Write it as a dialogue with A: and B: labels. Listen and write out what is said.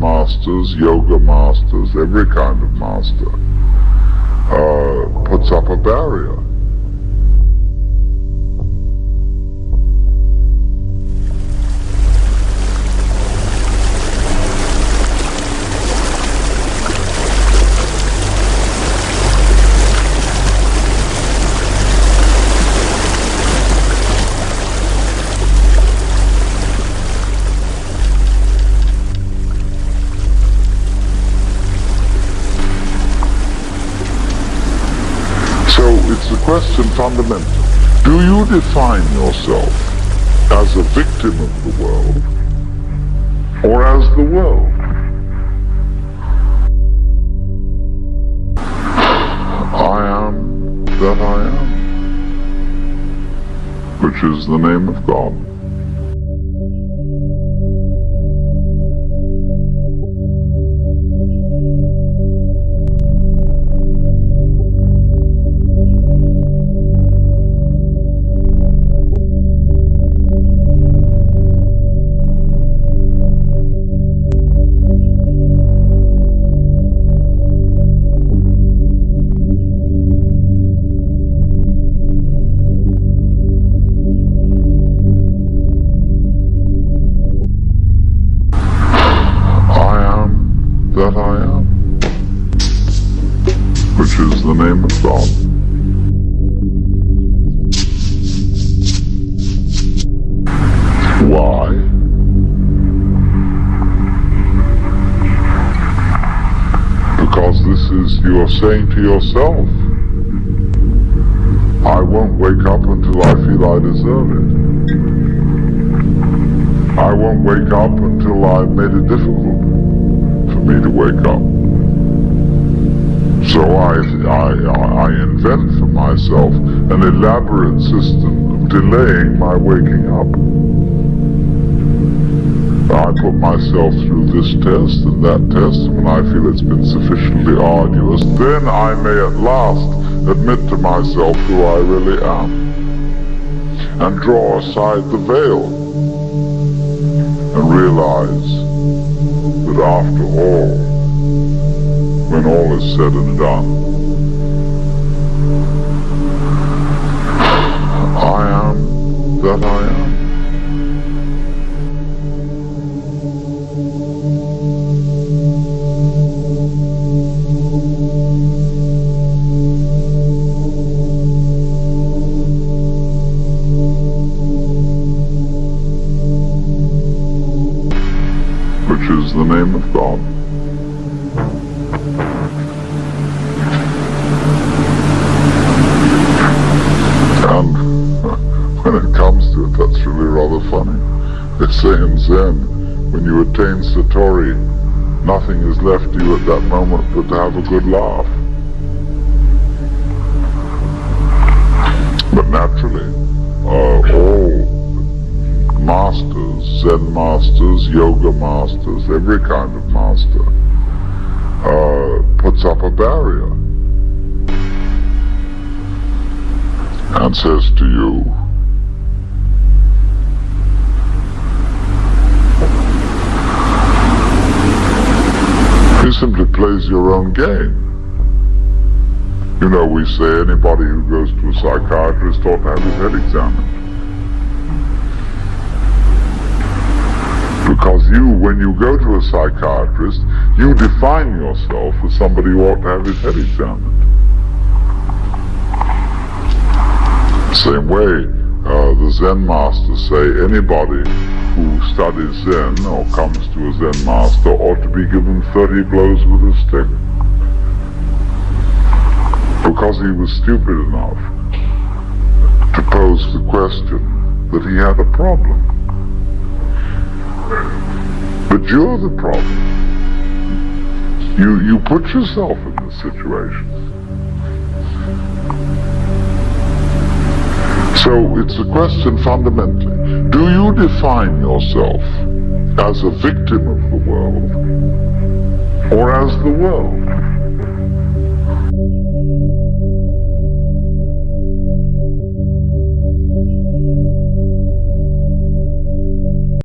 A: masters, yoga masters, every kind of master, puts up a barrier. So it's a question fundamentally. Do you define yourself as a victim of the world or as the world? I am that I am, which is the name of God. That I am, which is the name of God. Why? Because this is, you are saying to yourself, I won't wake up until I feel I deserve it. I won't wake up until I've made it difficult for me to wake up. So I invent for myself an elaborate system of delaying my waking up. I put myself through this test and that test, and when I feel it's been sufficiently arduous, then I may at last admit to myself who I really am, and draw aside the veil, and realize that after all, when all is said and done, I am that I am. Which is the name of God. And when it comes to it, that's really rather funny. They say in Zen, when you attain Satori, nothing is left to you at that moment but to have a good laugh. But naturally, all masters, Zen masters, yoga masters, every kind of master, puts up a barrier and says to you, he simply plays your own game. You know, we say anybody who goes to a psychiatrist ought to have his head examined. Because when you go to a psychiatrist, you define yourself as somebody who ought to have his head examined. Same way, the Zen masters say anybody who studies Zen or comes to a Zen master ought to be given 30 blows with a stick. Because he was stupid enough to pose the question that he had a problem. But you're the problem. You put yourself in this situation. So it's a question fundamentally. Do you define yourself as a victim of the world or as the world?